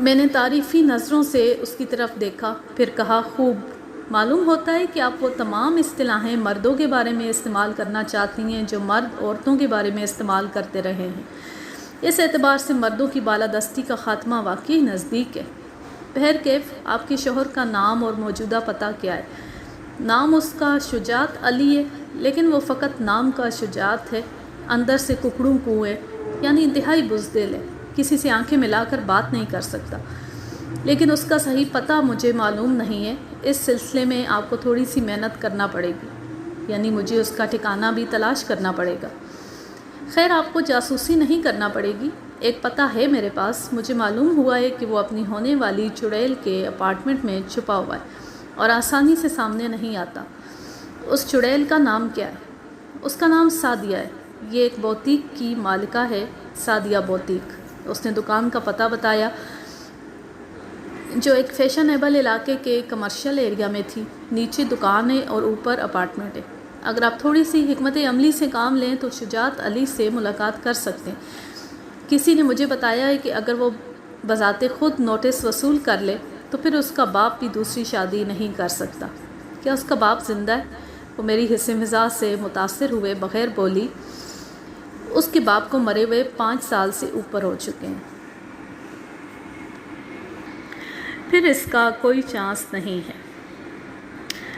میں نے تعریفی نظروں سے اس کی طرف دیکھا، پھر کہا، خوب، معلوم ہوتا ہے کہ آپ وہ تمام اصطلاحیں مردوں کے بارے میں استعمال کرنا چاہتی ہیں جو مرد عورتوں کے بارے میں استعمال کرتے رہے ہیں۔ اس اعتبار سے مردوں کی بالادستی کا خاتمہ واقعی نزدیک ہے۔ بہرکیف آپ کے شوہر کا نام اور موجودہ پتہ کیا ہے؟ نام اس کا شجاعت علی ہے، لیکن وہ فقط نام کا شجاعت ہے، اندر سے ککڑوں کو ہے، یعنی انتہائی بزدل ہے، کسی سے آنکھیں ملا کر بات نہیں کر سکتا۔ لیکن اس کا صحیح پتہ مجھے معلوم نہیں ہے، اس سلسلے میں آپ کو تھوڑی سی محنت کرنا پڑے گی، یعنی مجھے اس کا ٹھکانہ بھی تلاش کرنا پڑے گا۔ خیر، آپ کو جاسوسی نہیں کرنا پڑے گی، ایک پتہ ہے میرے پاس، مجھے معلوم ہوا ہے کہ وہ اپنی ہونے والی چڑیل کے اپارٹمنٹ میں چھپا ہوا ہے اور آسانی سے سامنے نہیں آتا۔ اس چڑیل کا نام کیا ہے؟ اس کا نام سعدیہ ہے، یہ ایک بوتیک کی مالکہ ہے، سعدیہ بوتیک۔ اس نے دکان کا پتہ بتایا جو ایک فیشنیبل علاقے کے کمرشل ایریا میں تھی، نیچے دکان ہے اور اوپر اپارٹمنٹ ہے۔ اگر آپ تھوڑی سی حکمت عملی سے کام لیں تو شجاعت علی سے ملاقات کر سکتے ہیں۔ کسی نے مجھے بتایا ہے کہ اگر وہ بذات خود نوٹس وصول کر لے تو پھر اس کا باپ بھی دوسری شادی نہیں کر سکتا۔ کیا اس کا باپ زندہ ہے؟ وہ میری حس مزاج سے متاثر ہوئے بغیر بولی، اس کے باپ کو مرے ہوئے 5 سال سے اوپر ہو چکے ہیں۔ پھر اس کا کوئی چانس نہیں ہے۔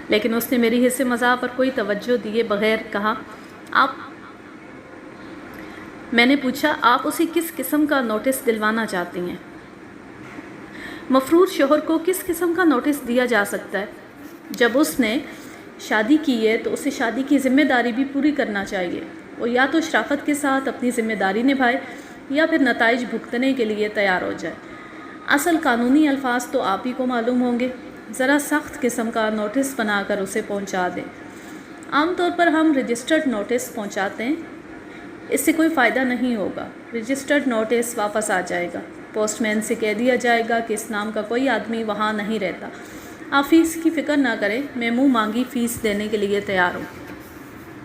لیکن اس نے میری حس مزاح پر کوئی توجہ دیے بغیر کہا، میں نے پوچھا، آپ اسے کس قسم کا نوٹس دلوانا چاہتی ہیں؟ مفروض شوہر کو کس قسم کا نوٹس دیا جا سکتا ہے؟ جب اس نے شادی کی ہے تو اسے شادی کی ذمہ داری بھی پوری کرنا چاہیے۔ وہ یا تو شرافت کے ساتھ اپنی ذمہ داری نبھائے یا پھر نتائج بھگتنے کے لیے تیار ہو جائے۔ اصل قانونی الفاظ تو آپ ہی کو معلوم ہوں گے، ذرا سخت قسم کا نوٹس بنا کر اسے پہنچا دیں۔ عام طور پر ہم رجسٹرڈ نوٹس پہنچاتے ہیں، اس سے کوئی فائدہ نہیں ہوگا۔ رجسٹرڈ نوٹس واپس آ جائے گا، پوسٹ مین سے کہہ دیا جائے گا کہ اس نام کا کوئی آدمی وہاں نہیں رہتا۔ آپ فیس کی فکر نہ کریں، میں منہ مانگی فیس دینے کے لیے تیار ہوں۔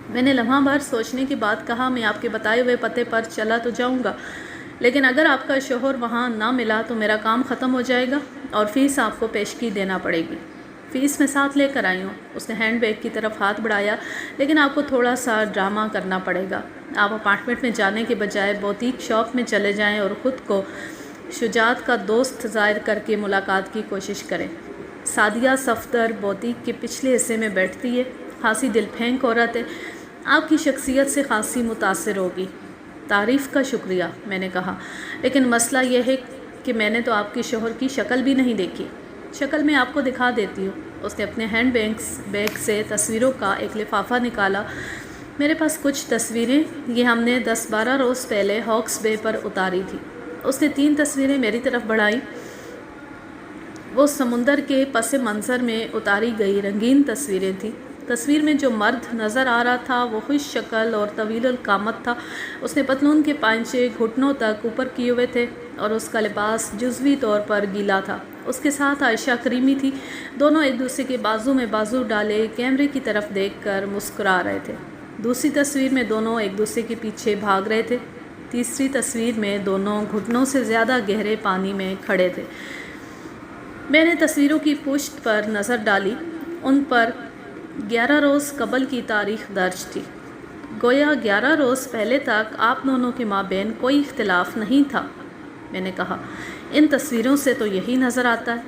میں نے لمحہ بھر سوچنے کے بعد کہا، میں آپ کے بتائے ہوئے پتے پر چلا تو جاؤں گا، لیکن اگر آپ کا شوہر وہاں نہ ملا تو میرا کام ختم ہو جائے گا اور فیس آپ کو پیشگی دینا پڑے گی۔ فیس میں ساتھ لے کر آئی ہوں۔ اس نے ہینڈ بیگ کی طرف ہاتھ بڑھایا، لیکن آپ کو تھوڑا سا ڈرامہ کرنا پڑے گا۔ آپ اپارٹمنٹ میں جانے کے بجائے بوتیک شاپ میں چلے جائیں اور خود کو شجاعت کا دوست ظاہر کر کے ملاقات کی کوشش کریں۔ سعدیہ صفدر بوتیک کے پچھلے حصے میں بیٹھتی ہے، خاصی دل پھینک عورت ہے، آپ کی شخصیت سے خاصی متاثر ہوگی۔ تعریف کا شکریہ، میں نے کہا، لیکن مسئلہ یہ ہے کہ میں نے تو آپ کے شوہر کی شکل بھی نہیں دیکھی۔ شکل میں آپ کو دکھا دیتی ہوں۔ اس نے اپنے ہینڈ بیگ سے تصویروں کا ایک لفافہ نکالا۔ میرے پاس کچھ تصویریں، یہ ہم نے 10-12 روز پہلے ہاکس بے پر اتاری تھی۔ اس نے 3 تصویریں میری طرف بڑھائیں۔ وہ سمندر کے پس منظر میں اتاری گئی رنگین تصویریں تھیں۔ تصویر میں جو مرد نظر آ رہا تھا وہ خوش شکل اور طویل القامت تھا۔ اس نے پتلون کے پائنچے گھٹنوں تک اوپر کیے ہوئے تھے اور اس کا لباس جزوی طور پر گیلا تھا۔ اس کے ساتھ عائشہ کریمی تھی، دونوں ایک دوسرے کے بازو میں بازو ڈالے کیمرے کی طرف دیکھ کر مسکرا رہے تھے۔ دوسری تصویر میں دونوں ایک دوسرے کے پیچھے بھاگ رہے تھے۔ تیسری تصویر میں دونوں گھٹنوں سے زیادہ گہرے پانی میں کھڑے تھے۔ میں نے تصویروں کی پشت پر نظر ڈالی، ان پر 11 روز قبل کی تاریخ درج تھی۔ گویا 11 روز پہلے تک آپ دونوں کے مابین کوئی اختلاف نہیں تھا۔ میں نے کہا، ان تصویروں سے تو یہی نظر آتا ہے۔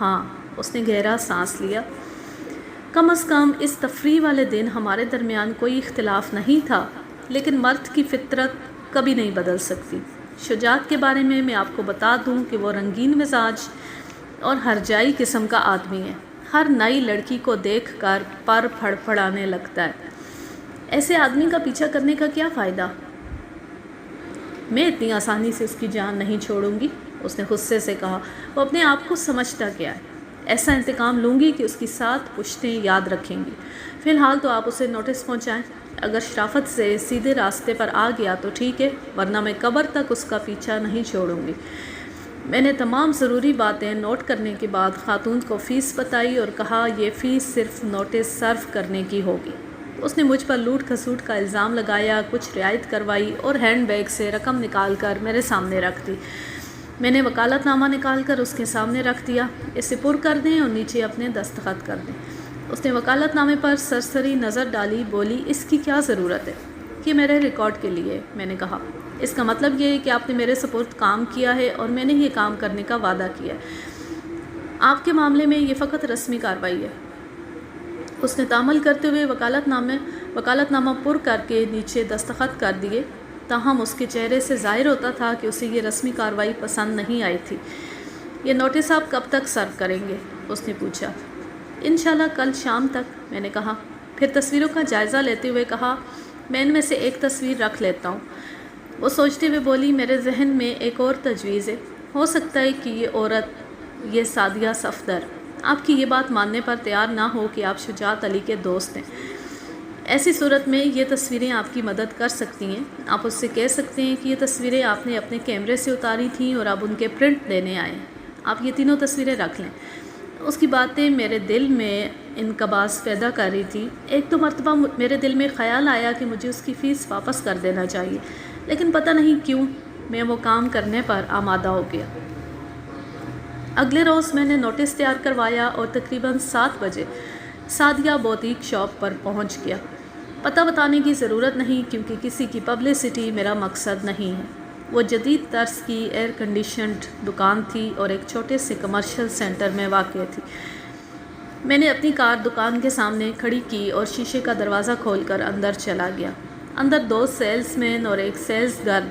ہاں، اس نے گہرا سانس لیا۔ کم از کم اس تفریح والے دن ہمارے درمیان کوئی اختلاف نہیں تھا، لیکن مرد کی فطرت کبھی نہیں بدل سکتی۔ شجاعت کے بارے میں آپ کو بتا دوں کہ وہ رنگین مزاج اور ہرجائی قسم کا آدمی ہے۔ ہر نئی لڑکی کو دیکھ کر پر پھڑپڑانے لگتا ہے۔ ایسے آدمی کا پیچھا کرنے کا کیا فائدہ؟ میں اتنی آسانی سے اس کی جان نہیں چھوڑوں گی، اس نے غصے سے کہا۔ وہ اپنے آپ کو سمجھتا کیا ہے؟ ایسا انتقام لوں گی کہ اس کی 7 پشتیں یاد رکھیں گی۔ فی الحال تو آپ اسے نوٹس پہنچائیں۔ اگر شرافت سے سیدھے راستے پر آ گیا تو ٹھیک ہے، ورنہ میں قبر تک اس کا پیچھا نہیں چھوڑوں گی۔ میں نے تمام ضروری باتیں نوٹ کرنے کے بعد خاتون کو فیس بتائی اور کہا، یہ فیس صرف نوٹس سرو کرنے کی ہوگی۔ اس نے مجھ پر لوٹ کھسوٹ کا الزام لگایا، کچھ رعایت کروائی اور ہینڈ بیگ سے رقم نکال کر میرے سامنے رکھ دی۔ میں نے وکالت نامہ نکال کر اس کے سامنے رکھ دیا۔ اسے پر کر دیں اور نیچے اپنے دستخط کر دیں۔ اس نے وکالت نامے پر سرسری نظر ڈالی، بولی اس کی کیا ضرورت ہے؟ یہ میرے ریکارڈ کے لیے، میں نے کہا۔ اس کا مطلب یہ ہے کہ آپ نے میرے سپرد کام کیا ہے اور میں نے یہ کام کرنے کا وعدہ کیا ہے۔ آپ کے معاملے میں یہ فقط رسمی کارروائی ہے۔ اس نے تعامل کرتے ہوئے وکالت نامہ پر کر کے نیچے دستخط کر دیے، تاہم اس کے چہرے سے ظاہر ہوتا تھا کہ اسے یہ رسمی کارروائی پسند نہیں آئی تھی۔ یہ نوٹس آپ کب تک سرو کریں گے؟ اس نے پوچھا۔ انشاءاللہ کل شام تک، میں نے کہا۔ پھر تصویروں کا جائزہ لیتے ہوئے کہا، میں ان میں سے ایک تصویر رکھ لیتا ہوں۔ وہ سوچتے ہوئے بولی، میرے ذہن میں ایک اور تجویز ہے۔ ہو سکتا ہے کہ یہ عورت، یہ سعدیہ صفدر، آپ کی یہ بات ماننے پر تیار نہ ہو کہ آپ شجاعت علی کے دوست ہیں۔ ایسی صورت میں یہ تصویریں آپ کی مدد کر سکتی ہیں۔ آپ اس سے کہہ سکتے ہیں کہ یہ تصویریں آپ نے اپنے کیمرے سے اتاری تھیں اور اب ان کے پرنٹ دینے آئے ہیں۔ آپ یہ تینوں تصویریں رکھ لیں۔ اس کی باتیں میرے دل میں انقباض پیدا کر رہی تھی۔ ایک دو مرتبہ میرے دل میں خیال آیا کہ مجھے اس کی فیس واپس کر دینا چاہیے، لیکن پتہ نہیں کیوں میں وہ کام کرنے پر آمادہ ہو گیا۔ اگلے روز میں نے نوٹس تیار کروایا اور تقریباً 7 بجے سعدیہ بوتیک شاپ پر پہنچ گیا۔ پتہ بتانے کی ضرورت نہیں، کیونکہ کسی کی پبلسٹی میرا مقصد نہیں ہے۔ وہ جدید طرز کی ایئر کنڈیشنڈ دکان تھی اور ایک چھوٹے سے کمرشل سینٹر میں واقع تھی۔ میں نے اپنی کار دکان کے سامنے کھڑی کی اور شیشے کا دروازہ کھول کر اندر چلا گیا۔ اندر 2 سیلز مین اور ایک سیلز گرل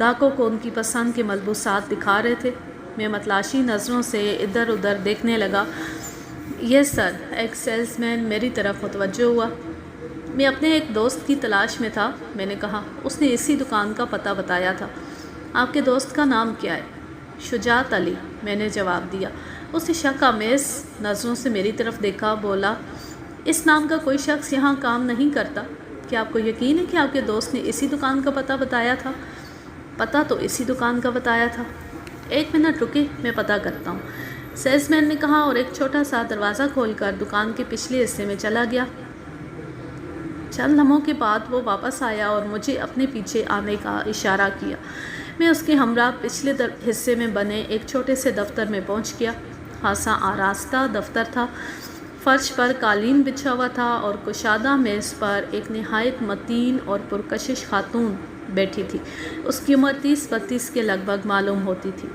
گاہکوں کو ان کی پسند کے ملبوسات دکھا رہے تھے۔ میں متلاشی نظروں سے ادھر ادھر دیکھنے لگا۔ یس سر، ایک سیلز مین میری طرف متوجہ ہوا۔ میں اپنے ایک دوست کی تلاش میں تھا، میں نے کہا۔ اس نے اسی دکان کا پتہ بتایا تھا۔ آپ کے دوست کا نام کیا ہے؟ شجاعت علی، میں نے جواب دیا۔ اس نے شک آمیز نظروں سے میری طرف دیکھا، بولا، اس نام کا کوئی شخص یہاں کام نہیں کرتا۔ کیا آپ کو یقین ہے کہ آپ کے دوست نے اسی دکان کا پتہ بتایا تھا؟ پتہ تو اسی دکان کا بتایا تھا۔ 1 منٹ رکے، میں پتہ کرتا ہوں، سیلز مین نے کہا اور ایک چھوٹا سا دروازہ کھول کر دکان کے پچھلے حصے میں چلا گیا۔ چند لمحوں کے بعد وہ واپس آیا اور مجھے اپنے پیچھے آنے کا اشارہ کیا۔ میں اس کے ہمراہ پچھلے حصے میں بنے ایک چھوٹے سے دفتر میں پہنچ گیا۔ خاصا آراستہ دفتر تھا۔ فرش پر قالین بچھا ہوا تھا اور کشادہ میز پر ایک نہایت متین اور پرکشش خاتون بیٹھی تھی۔ اس کی عمر 30-32 کے لگ بھگ معلوم ہوتی تھی۔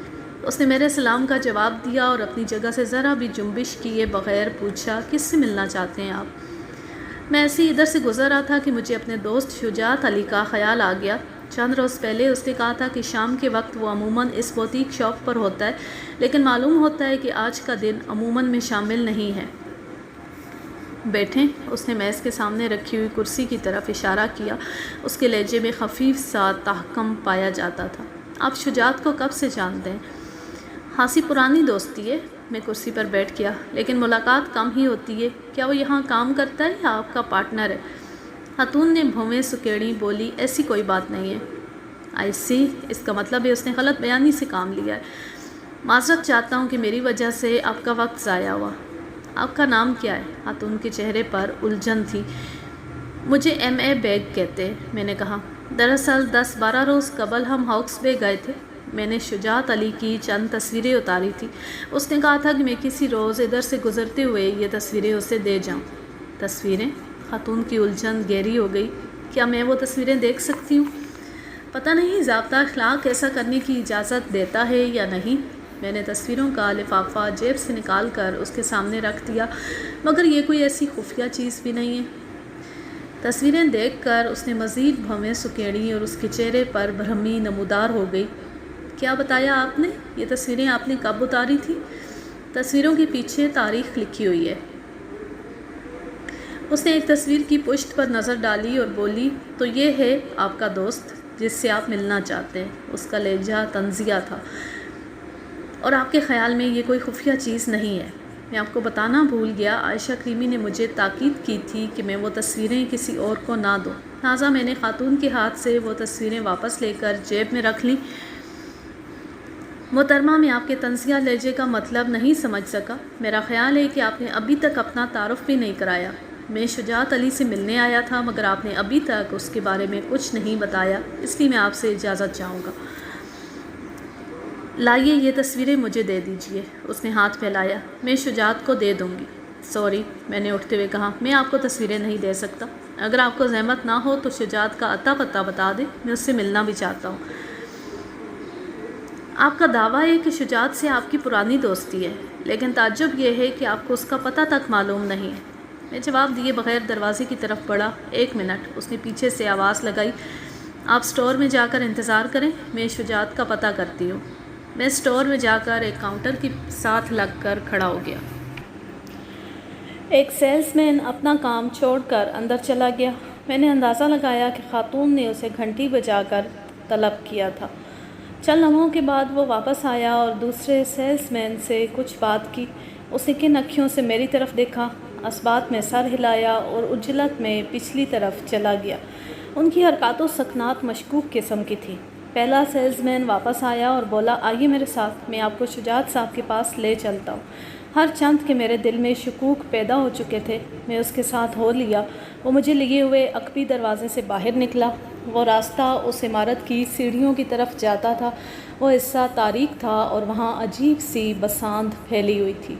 اس نے میرے سلام کا جواب دیا اور اپنی جگہ سے ذرا بھی جنبش کیے بغیر پوچھا، کس سے ملنا چاہتے ہیں آپ؟ میں ایسے ادھر سے گزر رہا تھا کہ مجھے اپنے دوست شجاعت علی کا خیال آ گیا۔ چند روز پہلے اس نے کہا تھا کہ شام کے وقت وہ عموماً اس بوتیک شاپ پر ہوتا ہے، لیکن معلوم ہوتا ہے کہ آج کا دن عموماً میں شامل نہیں ہے۔ بیٹھیں، اس نے میز کے سامنے رکھی ہوئی کرسی کی طرف اشارہ کیا۔ اس کے لہجے میں خفیف سا تحکم پایا جاتا تھا۔ آپ شجاعت کو کب سے جانتے ہیں؟ خاصی پرانی دوستی ہے۔ میں کرسی پر بیٹھ گیا، لیکن ملاقات کم ہی ہوتی ہے۔ کیا وہ یہاں کام کرتا ہے یا آپ کا پارٹنر ہے؟ خاتون نے بھویں سکیڑی، بولی، ایسی کوئی بات نہیں ہے۔ آئی سی، اس کا مطلب ہے اس نے غلط بیانی سے کام لیا ہے۔ معذرت چاہتا ہوں کہ میری وجہ سے آپ کا وقت ضائع ہوا۔ آپ کا نام کیا ہے؟ خاتون کے چہرے پر الجھن تھی۔ مجھے M.A. بیگ کہتے ہیں، میں نے کہا۔ دراصل 10-12 روز قبل ہم ہاکس بے گئے تھے۔ میں نے شجاعت علی کی چند تصویریں اتاری تھی۔ اس نے کہا تھا کہ میں کسی روز ادھر سے گزرتے ہوئے یہ تصویریں اسے دے جاؤں۔ تصویریں؟ خاتون کی الجھن گہری ہو گئی۔ کیا میں وہ تصویریں دیکھ سکتی ہوں؟ پتہ نہیں ضابطہ اخلاق ایسا کرنے کی اجازت دیتا ہے یا نہیں۔ میں نے تصویروں کا لفافہ جیب سے نکال کر اس کے سامنے رکھ دیا، مگر یہ کوئی ایسی خفیہ چیز بھی نہیں ہے۔ تصویریں دیکھ کر اس نے مزید بھویں سکیڑیں اور اس کے چہرے پر برہمی نمودار ہو گئی۔ کیا بتایا آپ نے؟ یہ تصویریں آپ نے کب اتاری تھی؟ تصویروں کے پیچھے تاریخ لکھی ہوئی ہے۔ اس نے ایک تصویر کی پشت پر نظر ڈالی اور بولی، تو یہ ہے آپ کا دوست جس سے آپ ملنا چاہتے ہیں۔ اس کا لہجہ طنزیہ تھا۔ اور آپ کے خیال میں یہ کوئی خفیہ چیز نہیں ہے؟ میں آپ کو بتانا بھول گیا، عائشہ کریمی نے مجھے تاکید کی تھی کہ میں وہ تصویریں کسی اور کو نہ دوں، لہٰذا میں نے خاتون کے ہاتھ سے وہ تصویریں واپس لے کر جیب میں رکھ لیں۔ محترمہ، میں آپ کے طنزیہ لہجے کا مطلب نہیں سمجھ سکا۔ میرا خیال ہے کہ آپ نے ابھی تک اپنا تعارف بھی نہیں کرایا۔ میں شجاعت علی سے ملنے آیا تھا، مگر آپ نے ابھی تک اس کے بارے میں کچھ نہیں بتایا، اس لیے میں آپ سے اجازت چاہوں گا۔ لائیے یہ تصویریں مجھے دے دیجیے، اس نے ہاتھ پھیلایا۔ میں شجاعت کو دے دوں گی۔ سوری، میں نے اٹھتے ہوئے کہا، میں آپ کو تصویریں نہیں دے سکتا۔ اگر آپ کو زحمت نہ ہو تو شجاعت کا اتا پتہ بتا دیں، میں اس سے ملنا بھی چاہتا ہوں۔ آپ کا دعویٰ ہے کہ شجاعت سے آپ کی پرانی دوستی ہے، لیکن تعجب یہ ہے کہ آپ کو اس کا پتہ تک معلوم نہیں ہے۔ میں جواب دیے بغیر دروازے کی طرف بڑھا۔ ایک منٹ، اس نے پیچھے سے آواز لگائی، آپ سٹور میں جا کر انتظار کریں، میں شجاعت کا پتہ کرتی ہوں۔ میں سٹور میں جا کر ایک کاؤنٹر کے ساتھ لگ کر کھڑا ہو گیا۔ ایک سیلز مین اپنا کام چھوڑ کر اندر چلا گیا۔ میں نے اندازہ لگایا کہ خاتون نے اسے گھنٹی بجا کر طلب کیا تھا۔ چند لمحوں کے بعد وہ واپس آیا اور دوسرے سیلز مین سے کچھ بات کی۔ اس نے کن اکھیوں سے میری طرف دیکھا، اثبات میں سر ہلایا اور عجلت میں پچھلی طرف چلا گیا۔ ان کی حرکات و سکنات مشکوک قسم کی تھی۔ پہلا سیلز مین واپس آیا اور بولا، آئیے میرے ساتھ، میں آپ کو شجاعت صاحب کے پاس لے چلتا ہوں۔ ہر چند کے میرے دل میں شکوک پیدا ہو چکے تھے۔ میں اس کے ساتھ ہو لیا۔ وہ مجھے لیے ہوئے عقبی دروازے سے باہر نکلا۔ وہ راستہ اس عمارت کی سیڑھیوں کی طرف جاتا تھا۔ وہ حصہ تاریک تھا اور وہاں عجیب سی بساند پھیلی ہوئی تھی۔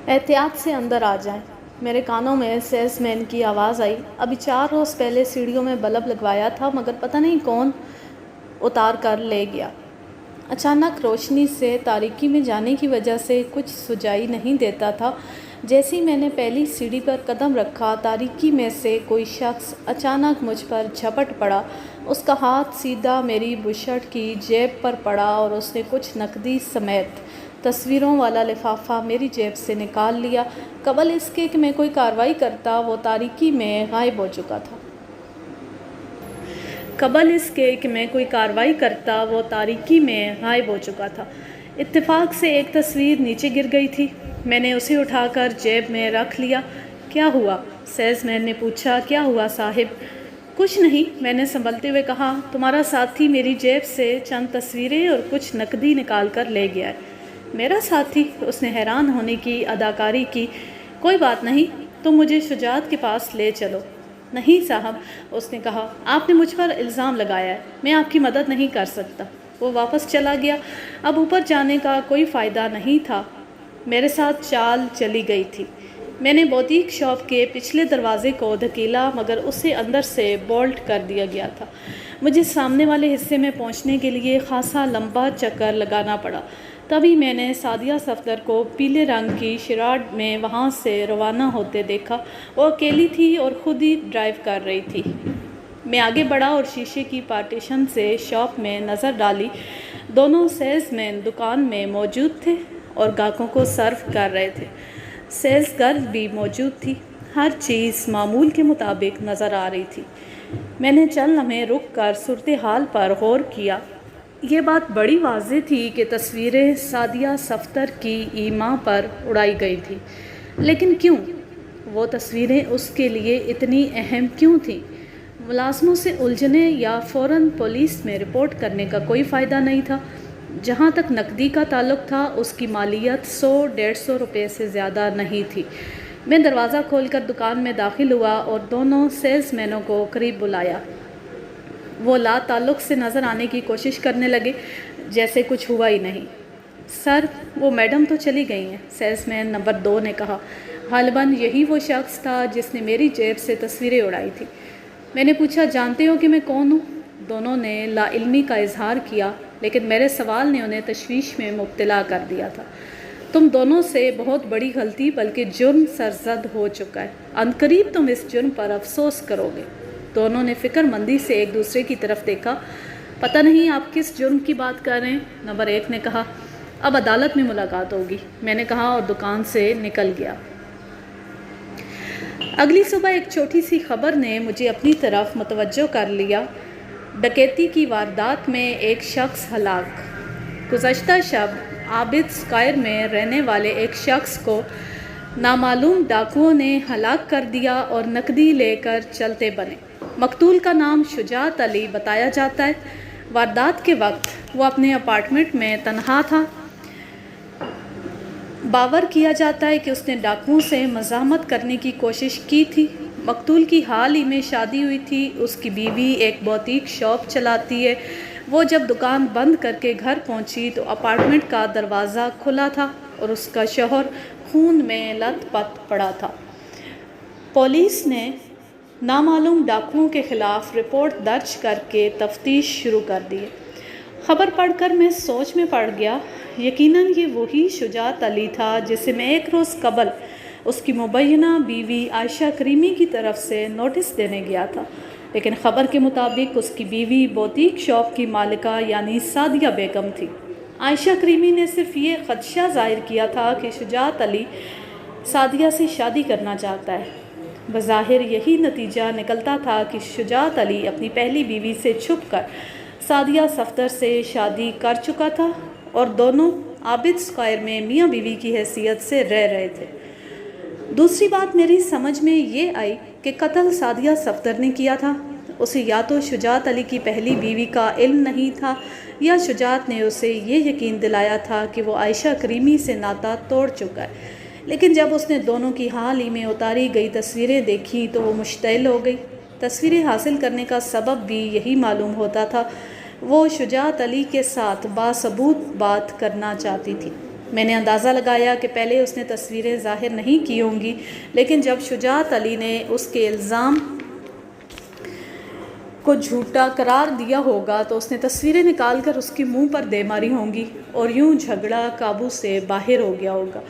احتیاط سے اندر آ جائیں، میرے کانوں میں سیلز مین کی آواز آئی۔ ابھی 4 روز پہلے سیڑھیوں میں بلب لگوایا تھا، مگر پتہ نہیں کون اتار کر لے گیا۔ اچانک روشنی سے تاریکی میں جانے کی وجہ سے کچھ سجائی نہیں دیتا تھا۔ جیسے ہی میں نے پہلی سیڑھی پر قدم رکھا، تاریکی میں سے کوئی شخص اچانک مجھ پر جھپٹ پڑا۔ اس کا ہاتھ سیدھا میری بشرٹ کی جیب پر پڑا اور اس نے کچھ نقدی سمیت تصویروں والا لفافہ میری جیب سے نکال لیا۔ قبل اس کے کہ میں کوئی کارروائی کرتا، وہ تاریکی میں غائب ہو چکا تھا۔ اتفاق سے ایک تصویر نیچے گر گئی تھی۔ میں نے اسے اٹھا کر جیب میں رکھ لیا۔ کیا ہوا؟ سیلز مین نے پوچھا۔ کیا ہوا صاحب؟ کچھ نہیں، میں نے سنبھلتے ہوئے کہا، تمہارا ساتھی میری جیب سے چند تصویریں اور کچھ نقدی نکال کر لے گیا ہے۔ میرا ساتھی؟ اس نے حیران ہونے کی اداکاری کی۔ کوئی بات نہیں، تم مجھے شجاعت کے پاس لے چلو۔ نہیں صاحب، اس نے کہا، آپ نے مجھ پر الزام لگایا ہے، میں آپ کی مدد نہیں کر سکتا۔ وہ واپس چلا گیا۔ اب اوپر جانے کا کوئی فائدہ نہیں تھا، میرے ساتھ چال چلی گئی تھی۔ میں نے بوتیک شاپ کے پچھلے دروازے کو دھکیلا، مگر اسے اندر سے بولٹ کر دیا گیا تھا۔ مجھے سامنے والے حصے میں پہنچنے کے لیے خاصا لمبا چکر لگانا پڑا۔ تبھی میں نے سعدیہ صفدر کو پیلے رنگ کی شراڈ میں وہاں سے روانہ ہوتے دیکھا۔ وہ اکیلی تھی اور خود ہی ڈرائیو کر رہی تھی۔ میں آگے بڑھا اور شیشے کی پارٹیشن سے شاپ میں نظر ڈالی۔ دونوں سیلز مین دکان میں موجود تھے اور گاہکوں کو سرو کر رہے تھے۔ سیلز گرل بھی موجود تھی۔ ہر چیز معمول کے مطابق نظر آ رہی تھی۔ میں نے چند لمحے رک کر صورتحال پر غور کیا۔ یہ بات بڑی واضح تھی کہ تصویریں سعدیہ صفدر کی ایما پر اڑائی گئی تھیں، لیکن کیوں؟ وہ تصویریں اس کے لیے اتنی اہم کیوں تھیں؟ ملازموں سے الجھنے یا فوراً پولیس میں رپورٹ کرنے کا کوئی فائدہ نہیں تھا۔ جہاں تک نقدی کا تعلق تھا، اس کی مالیت 100-150 روپے سے زیادہ نہیں تھی۔ میں دروازہ کھول کر دکان میں داخل ہوا اور دونوں سیلز مینوں کو قریب بلایا۔ وہ لا تعلق سے نظر آنے کی کوشش کرنے لگے، جیسے کچھ ہوا ہی نہیں۔ سر، وہ میڈم تو چلی گئی ہیں، سیلز مین نمبر 2 نے کہا۔ غالباً یہی وہ شخص تھا جس نے میری جیب سے تصویریں اڑائی تھیں۔ میں نے پوچھا، جانتے ہو کہ میں کون ہوں؟ دونوں نے لا علمی کا اظہار کیا، لیکن میرے سوال نے انہیں تشویش میں مبتلا کر دیا تھا۔ تم دونوں سے بہت بڑی غلطی بلکہ جرم سرزد ہو چکا ہے۔ عنقریب تم اس جرم پر افسوس کرو گے۔ دونوں نے فکر مندی سے ایک دوسرے کی طرف دیکھا۔ پتہ نہیں آپ کس جرم کی بات کر رہے ہیں، نمبر 1 نے کہا۔ اب عدالت میں ملاقات ہوگی، میں نے کہا اور دکان سے نکل گیا۔ اگلی صبح ایک چھوٹی سی خبر نے مجھے اپنی طرف متوجہ کر لیا۔ ڈکیتی کی واردات میں ایک شخص ہلاک۔ گزشتہ شب عابد سکائر میں رہنے والے ایک شخص کو نامعلوم ڈاکوؤں نے ہلاک کر دیا اور نقدی لے کر چلتے بنے۔ مقتول کا نام شجاعت علی بتایا جاتا ہے۔ واردات کے وقت وہ اپنے اپارٹمنٹ میں تنہا تھا۔ باور کیا جاتا ہے کہ اس نے ڈاکوؤں سے مزاحمت کرنے کی کوشش کی تھی۔ مقتول کی حال ہی میں شادی ہوئی تھی۔ اس کی بیوی ایک بوتیک شاپ چلاتی ہے۔ وہ جب دکان بند کر کے گھر پہنچی تو اپارٹمنٹ کا دروازہ کھلا تھا اور اس کا شوہر خون میں لت پت پڑا تھا۔ پولیس نے نامعلوم ڈاکوؤں کے خلاف رپورٹ درج کر کے تفتیش شروع کر دی۔ خبر پڑھ کر میں سوچ میں پڑ گیا۔ یقیناً یہ وہی شجاعت علی تھا جسے میں ایک روز قبل اس کی مبینہ بیوی عائشہ کریمی کی طرف سے نوٹس دینے گیا تھا، لیکن خبر کے مطابق اس کی بیوی بوتیک شاپ کی مالکہ یعنی سعدیہ بیگم تھی۔ عائشہ کریمی نے صرف یہ خدشہ ظاہر کیا تھا کہ شجاعت علی سعدیہ سے شادی کرنا چاہتا ہے۔ بظاہر یہی نتیجہ نکلتا تھا کہ شجاعت علی اپنی پہلی بیوی سے چھپ کر سعدیہ صفدر سے شادی کر چکا تھا اور دونوں عابد سکوائر میں میاں بیوی کی حیثیت سے رہ رہے تھے۔ دوسری بات میری سمجھ میں یہ آئی کہ قتل سعدیہ صفدر نے کیا تھا۔ اسے یا تو شجاعت علی کی پہلی بیوی کا علم نہیں تھا یا شجاعت نے اسے یہ یقین دلایا تھا کہ وہ عائشہ کریمی سے ناطہ توڑ چکا ہے، لیکن جب اس نے دونوں کی حال ہی میں اتاری گئی تصویریں دیکھی تو وہ مشتعل ہو گئی۔ تصویریں حاصل کرنے کا سبب بھی یہی معلوم ہوتا تھا، وہ شجاعت علی کے ساتھ باثبوت بات کرنا چاہتی تھی۔ میں نے اندازہ لگایا کہ پہلے اس نے تصویریں ظاہر نہیں کی ہوں گی، لیکن جب شجاعت علی نے اس کے الزام کو جھوٹا قرار دیا ہوگا تو اس نے تصویریں نکال کر اس کے منہ پر دے ماری ہوں گی اور یوں جھگڑا قابو سے باہر ہو گیا ہوگا۔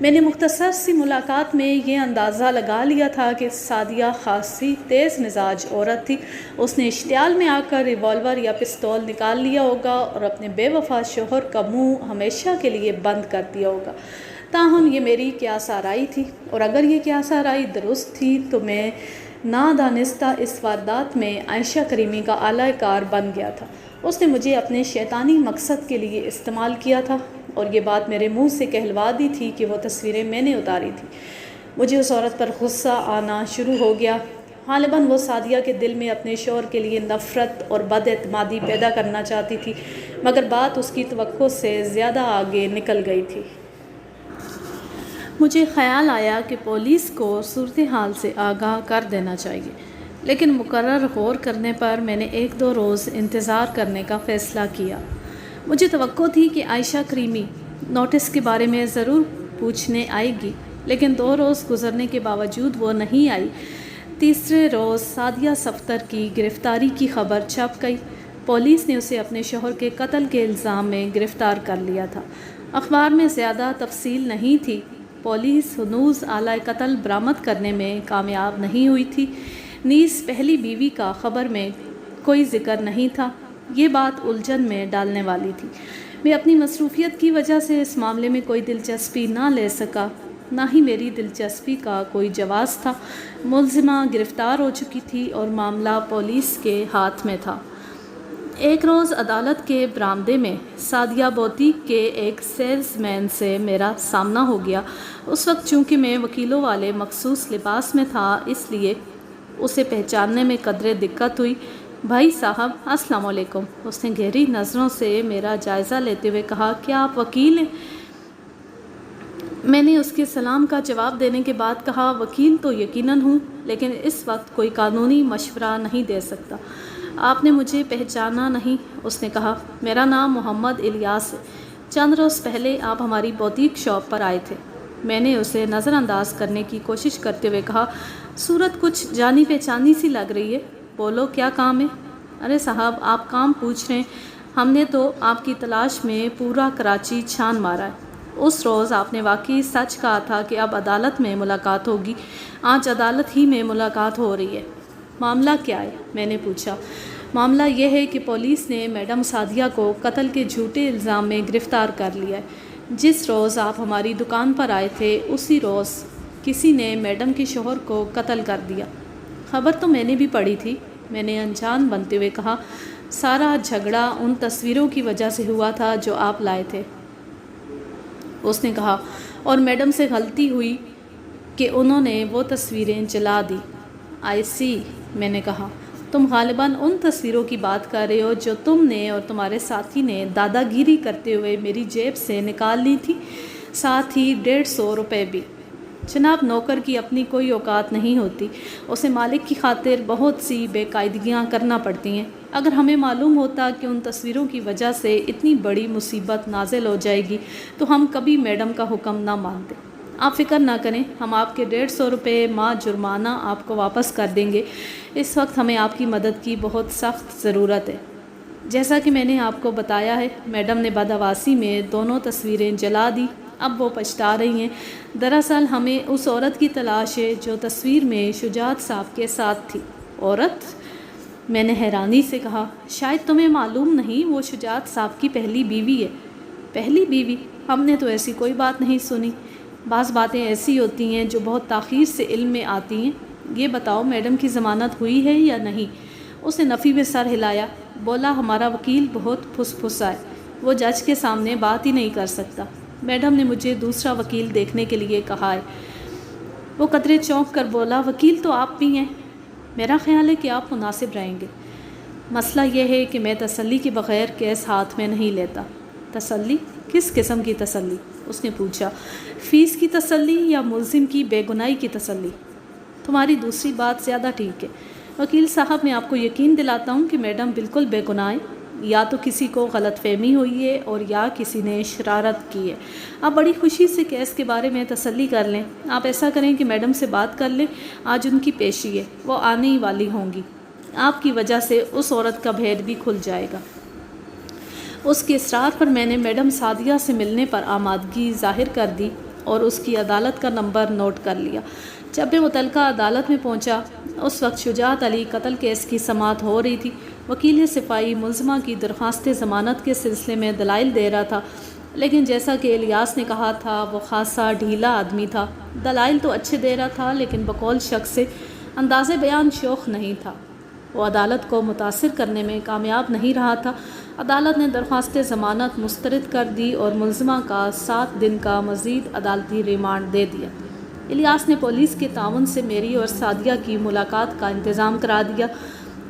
میں نے مختصر سی ملاقات میں یہ اندازہ لگا لیا تھا کہ سعدیہ خاصی تیز مزاج عورت تھی۔ اس نے اشتعال میں آ کر ریوالور یا پستول نکال لیا ہوگا اور اپنے بے وفا شوہر کا منہ ہمیشہ کے لیے بند کر دیا ہوگا۔ تاہم یہ میری قیاس آرائی تھی، اور اگر یہ قیاس آرائی درست تھی تو میں نادانستہ اس واردات میں عائشہ کریمی کا اعلی کار بن گیا تھا۔ اس نے مجھے اپنے شیطانی مقصد کے لیے استعمال کیا تھا، اور یہ بات میرے منہ سے کہلوا دی تھی کہ وہ تصویریں میں نے اتاری تھیں۔ مجھے اس عورت پر غصہ آنا شروع ہو گیا۔ غالباً وہ سعدیہ کے دل میں اپنے شوہر کے لیے نفرت اور بد اعتمادی پیدا کرنا چاہتی تھی، مگر بات اس کی توقع سے زیادہ آگے نکل گئی تھی۔ مجھے خیال آیا کہ پولیس کو صورتحال سے آگاہ کر دینا چاہیے، لیکن مقرر غور کرنے پر میں نے 1-2 روز انتظار کرنے کا فیصلہ کیا۔ مجھے توقع تھی کہ عائشہ کریمی نوٹس کے بارے میں ضرور پوچھنے آئے گی، لیکن 2 روز گزرنے کے باوجود وہ نہیں آئی۔ تیسرے روز سعدیہ صفدر کی گرفتاری کی خبر چھپ گئی۔ پولیس نے اسے اپنے شوہر کے قتل کے الزام میں گرفتار کر لیا تھا۔ اخبار میں زیادہ تفصیل نہیں تھی۔ پولیس ہنوز آلۂ قتل برآمد کرنے میں کامیاب نہیں ہوئی تھی، نیز پہلی بیوی کا خبر میں کوئی ذکر نہیں تھا۔ یہ بات الجھن میں ڈالنے والی تھی۔ میں اپنی مصروفیت کی وجہ سے اس معاملے میں کوئی دلچسپی نہ لے سکا، نہ ہی میری دلچسپی کا کوئی جواز تھا۔ ملزمہ گرفتار ہو چکی تھی اور معاملہ پولیس کے ہاتھ میں تھا۔ ایک روز عدالت کے برآمدے میں سعدیہ بوتیک کے ایک سیلز مین سے میرا سامنا ہو گیا۔ اس وقت چونکہ میں وکیلوں والے مخصوص لباس میں تھا، اس لیے اسے پہچاننے میں قدرے دقت ہوئی۔ بھائی صاحب السلام علیکم، اس نے گہری نظروں سے میرا جائزہ لیتے ہوئے کہا، کیا آپ وکیل ہیں؟ میں نے اس کے سلام کا جواب دینے کے بعد کہا، وکیل تو یقیناً ہوں، لیکن اس وقت کوئی قانونی مشورہ نہیں دے سکتا۔ آپ نے مجھے پہچانا نہیں، اس نے کہا۔ میرا نام محمد الیاس ہے، چند روز پہلے آپ ہماری بوتیک شاپ پر آئے تھے۔ میں نے اسے نظر انداز کرنے کی کوشش کرتے ہوئے کہا، صورت کچھ جانی پہچانی سی لگ رہی ہے، بولو کیا کام ہے؟ ارے صاحب آپ کام پوچھ رہے ہیں، ہم نے تو آپ کی تلاش میں پورا کراچی چھان مارا ہے۔ اس روز آپ نے واقعی سچ کہا تھا کہ اب عدالت میں ملاقات ہوگی۔ آج عدالت ہی میں ملاقات ہو رہی ہے۔ معاملہ کیا ہے؟ میں نے پوچھا۔ معاملہ یہ ہے کہ پولیس نے میڈم سعدیہ کو قتل کے جھوٹے الزام میں گرفتار کر لیا ہے۔ جس روز آپ ہماری دکان پر آئے تھے اسی روز کسی نے میڈم کے شوہر کو قتل کر دیا۔ خبر تو میں نے بھی پڑھی تھی، میں نے انجان بنتے ہوئے کہا۔ سارا جھگڑا ان تصویروں کی وجہ سے ہوا تھا جو آپ لائے تھے، اس نے کہا، اور میڈم سے غلطی ہوئی کہ انہوں نے وہ تصویریں جلا دی۔ آئی سی، میں نے کہا، تم غالباً ان تصویروں کی بات کر رہے ہو جو تم نے اور تمہارے ساتھی نے دادا گیری کرتے ہوئے میری جیب سے نکال لی تھی، ساتھ ہی 150 روپے بھی۔ جناب، نوکر کی اپنی کوئی اوقات نہیں ہوتی، اسے مالک کی خاطر بہت سی بے قاعدگیاں کرنا پڑتی ہیں۔ اگر ہمیں معلوم ہوتا کہ ان تصویروں کی وجہ سے اتنی بڑی مصیبت نازل ہو جائے گی تو ہم کبھی میڈم کا حکم نہ مانتے۔ آپ فکر نہ کریں، ہم آپ کے 150 روپے ماہ جرمانہ آپ کو واپس کر دیں گے۔ اس وقت ہمیں آپ کی مدد کی بہت سخت ضرورت ہے۔ جیسا کہ میں نے آپ کو بتایا ہے، میڈم نے بدحواسی میں دونوں تصویریں جلا دی۔ اب وہ پچھتا رہی ہیں۔ دراصل ہمیں اس عورت کی تلاش ہے جو تصویر میں شجاعت صاحب کے ساتھ تھی۔ عورت؟ میں نے حیرانی سے کہا، شاید تمہیں معلوم نہیں، وہ شجاعت صاحب کی پہلی بیوی ہے۔ پہلی بیوی؟ ہم نے تو ایسی کوئی بات نہیں سنی۔ بعض باتیں ایسی ہوتی ہیں جو بہت تاخیر سے علم میں آتی ہیں۔ یہ بتاؤ، میڈم کی ضمانت ہوئی ہے یا نہیں؟ اس نے نفی میں سر ہلایا، بولا، ہمارا وکیل بہت پھسا ہے، وہ جج کے سامنے بات ہی نہیں کر سکتا۔ میڈم نے مجھے دوسرا وکیل دیکھنے کے لیے کہا ہے۔ وہ قدرے چونک کر بولا، وکیل تو آپ بھی ہیں، میرا خیال ہے کہ آپ مناسب رہیں گے۔ مسئلہ یہ ہے کہ میں تسلی کے بغیر کیس ہاتھ میں نہیں لیتا۔ تسلی؟ کس قسم کی تسلی؟ اس نے پوچھا۔ فیس کی تسلی یا ملزم کی بے گناہی کی تسلی؟ تمہاری دوسری بات زیادہ ٹھیک ہے وکیل صاحب، میں آپ کو یقین دلاتا ہوں کہ میڈم بالکل بے گناہ ہیں۔ یا تو کسی کو غلط فہمی ہوئی ہے اور یا کسی نے شرارت کی ہے۔ آپ بڑی خوشی سے کیس کے بارے میں تسلی کر لیں۔ آپ ایسا کریں کہ میڈم سے بات کر لیں، آج ان کی پیشی ہے، وہ آنے ہی والی ہوں گی۔ آپ کی وجہ سے اس عورت کا بھید بھی کھل جائے گا۔ اس کے اصرار پر میں نے میڈم سعدیہ سے ملنے پر آمادگی ظاہر کر دی اور اس کی عدالت کا نمبر نوٹ کر لیا۔ جب میں متعلقہ عدالت میں پہنچا، اس وقت شجاعت علی قتل کیس کی سماعت ہو رہی تھی۔ وکیل صفائی ملزمہ کی درخواست ضمانت کے سلسلے میں دلائل دے رہا تھا، لیکن جیسا کہ الیاس نے کہا تھا، وہ خاصا ڈھیلا آدمی تھا۔ دلائل تو اچھے دے رہا تھا، لیکن بقول شخص سے انداز بیان شوخ نہیں تھا۔ وہ عدالت کو متاثر کرنے میں کامیاب نہیں رہا تھا۔ عدالت نے درخواست ضمانت مسترد کر دی اور ملزمہ کا 7 دن کا مزید عدالتی ریمانڈ دے دیا۔ الیاس نے پولیس کے تعاون سے میری اور سعدیہ کی ملاقات کا انتظام کرا دیا۔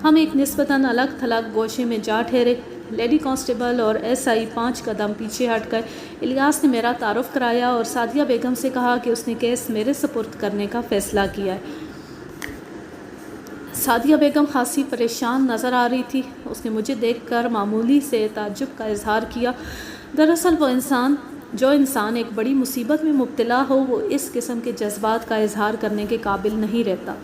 ہم ایک نسبتاً الگ تھلگ گوشے میں جا ٹھہرے۔ لیڈی کانسٹیبل اور ایس آئی 5 قدم پیچھے ہٹ گئے۔ الیاس نے میرا تعارف کرایا اور سعدیہ بیگم سے کہا کہ اس نے کیس میرے سپرد کرنے کا فیصلہ کیا ہے۔ سعدیہ بیگم خاصی پریشان نظر آ رہی تھی۔ اس نے مجھے دیکھ کر معمولی سے تعجب کا اظہار کیا۔ دراصل جو انسان ایک بڑی مصیبت میں مبتلا ہو، وہ اس قسم کے جذبات کا اظہار کرنے کے قابل نہیں رہتا۔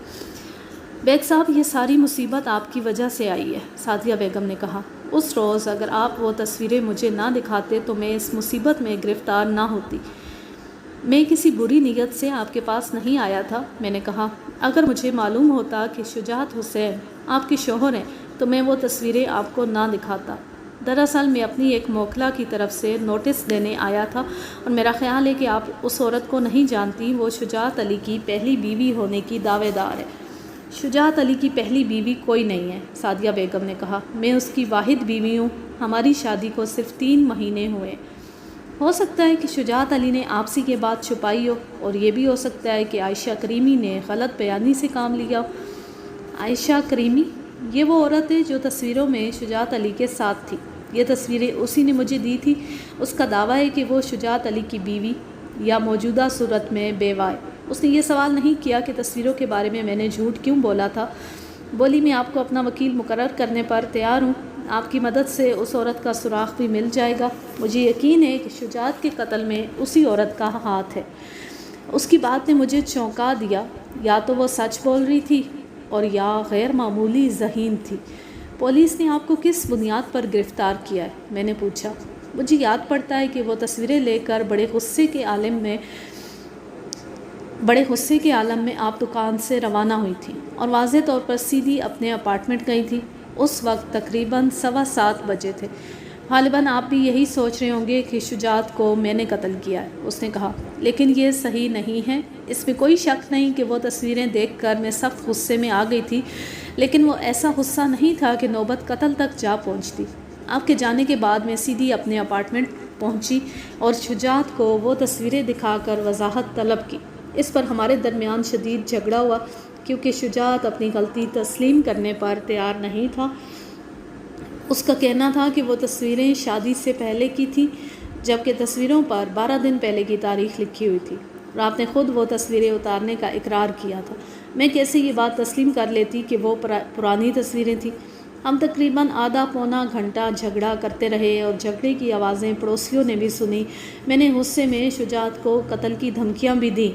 بیگ صاحب، یہ ساری مصیبت آپ کی وجہ سے آئی ہے، سعدیہ بیگم نے کہا۔ اس روز اگر آپ وہ تصویریں مجھے نہ دکھاتے تو میں اس مصیبت میں گرفتار نہ ہوتی۔ میں کسی بری نیت سے آپ کے پاس نہیں آیا تھا، میں نے کہا۔ اگر مجھے معلوم ہوتا کہ شجاعت حسین آپ کے شوہر ہیں تو میں وہ تصویریں آپ کو نہ دکھاتا۔ دراصل میں اپنی ایک موکلہ کی طرف سے نوٹس دینے آیا تھا اور میرا خیال ہے کہ آپ اس عورت کو نہیں جانتی، وہ شجاعت علی کی پہلی بیوی ہونے کی دعوے دار ہے۔ شجاعت علی کی پہلی بیوی کوئی نہیں ہے، سعدیہ بیگم نے کہا۔ میں اس کی واحد بیوی ہوں۔ ہماری شادی کو صرف 3 مہینے ہوئے۔ ہو سکتا ہے کہ شجاعت علی نے آپسی کے بات چھپائی ہو، اور یہ بھی ہو سکتا ہے کہ عائشہ کریمی نے غلط بیانی سے کام لیا ہو۔ عائشہ کریمی؟ یہ وہ عورت ہے جو تصویروں میں شجاعت علی کے ساتھ تھی۔ یہ تصویریں اسی نے مجھے دی تھی۔ اس کا دعویٰ ہے کہ وہ شجاعت علی کی بیوی یا موجودہ صورت میں بیوہ ہے۔ اس نے یہ سوال نہیں کیا کہ تصویروں کے بارے میں نے جھوٹ کیوں بولا تھا۔ بولی، میں آپ کو اپنا وکیل مقرر کرنے پر تیار ہوں۔ آپ کی مدد سے اس عورت کا سراغ بھی مل جائے گا۔ مجھے یقین ہے کہ شجاعت کے قتل میں اسی عورت کا ہاتھ ہے۔ اس کی بات نے مجھے چونکا دیا۔ یا تو وہ سچ بول رہی تھی اور یا غیر معمولی ذہین تھی۔ پولیس نے آپ کو کس بنیاد پر گرفتار کیا ہے؟ میں نے پوچھا۔ مجھے یاد پڑتا ہے کہ وہ تصویریں لے کر بڑے غصے کے عالم میں آپ دکان سے روانہ ہوئی تھی اور واضح طور پر سیدھی اپنے اپارٹمنٹ گئی تھی۔ اس وقت تقریباً 7:15 بجے تھے۔ غالباً آپ بھی یہی سوچ رہے ہوں گے کہ شجاعت کو میں نے قتل کیا ہے، اس نے کہا۔ لیکن یہ صحیح نہیں ہے۔ اس میں کوئی شک نہیں کہ وہ تصویریں دیکھ کر میں سخت غصے میں آ گئی تھی، لیکن وہ ایسا غصہ نہیں تھا کہ نوبت قتل تک جا پہنچتی۔ آپ کے جانے کے بعد میں سیدھی اپنے اپارٹمنٹ پہنچی اور شجاعت کو وہ تصویریں دکھا کر وضاحت طلب کی۔ اس پر ہمارے درمیان شدید جھگڑا ہوا، کیونکہ شجاعت اپنی غلطی تسلیم کرنے پر تیار نہیں تھا۔ اس کا کہنا تھا کہ وہ تصویریں شادی سے پہلے کی تھیں، جبکہ تصویروں پر 12 دن پہلے کی تاریخ لکھی ہوئی تھی۔ اور آپ نے خود وہ تصویریں اتارنے کا اقرار کیا تھا۔ میں کیسے یہ بات تسلیم کر لیتی کہ وہ پرانی تصویریں تھیں؟ ہم تقریباً آدھا پونا گھنٹہ جھگڑا کرتے رہے اور جھگڑے کی آوازیں پڑوسیوں نے بھی سنی۔ میں نے غصے میں شجاعت کو قتل کی دھمکیاں بھی دیں،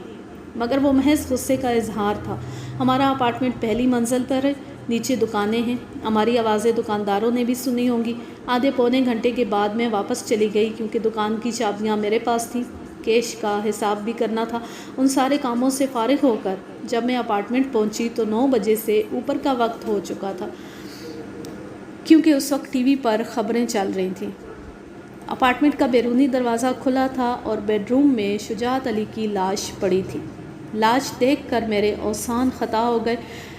مگر وہ محض غصے کا اظہار تھا۔ ہمارا اپارٹمنٹ پہلی منزل پر ہے، نیچے دکانیں ہیں۔ ہماری آوازیں دکانداروں نے بھی سنی ہوں گی۔ آدھے پونے گھنٹے کے بعد میں واپس چلی گئی کیونکہ دکان کی چابیاں میرے پاس تھیں، کیش کا حساب بھی کرنا تھا۔ ان سارے کاموں سے فارغ ہو کر جب میں اپارٹمنٹ پہنچی تو 9 بجے سے اوپر کا وقت ہو چکا تھا، کیونکہ اس وقت ٹی وی پر خبریں چل رہی تھیں۔ اپارٹمنٹ کا بیرونی دروازہ کھلا تھا اور بیڈ روم میں شجاعت علی کی لاش پڑی تھی۔ لاش دیکھ کر میرے اوزان خطا ہو گئے۔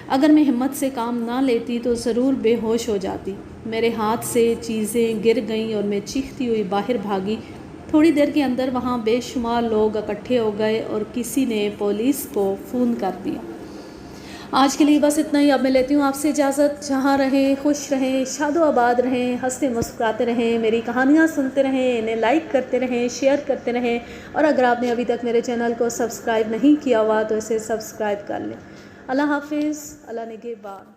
اگر میں ہمت سے کام نہ لیتی تو ضرور بے ہوش ہو جاتی۔ میرے ہاتھ سے چیزیں گر گئیں اور میں چیختی ہوئی باہر بھاگی۔ تھوڑی دیر کے اندر وہاں بے شمار لوگ اکٹھے ہو گئے اور کسی نے پولیس کو فون کر دیا۔ آج کے لیے بس اتنا ہی۔ اب میں لیتی ہوں آپ سے اجازت۔ جہاں رہیں خوش رہیں، شاد و آباد رہیں، ہنستے مسکراتے رہیں، میری کہانیاں سنتے رہیں، انہیں لائک کرتے رہیں، شیئر کرتے رہیں، اور اگر آپ نے ابھی تک میرے چینل کو سبسکرائب نہیں کیا ہوا تو اسے سبسکرائب کر لیں۔ اللہ حافظ، اللہ نگہبان۔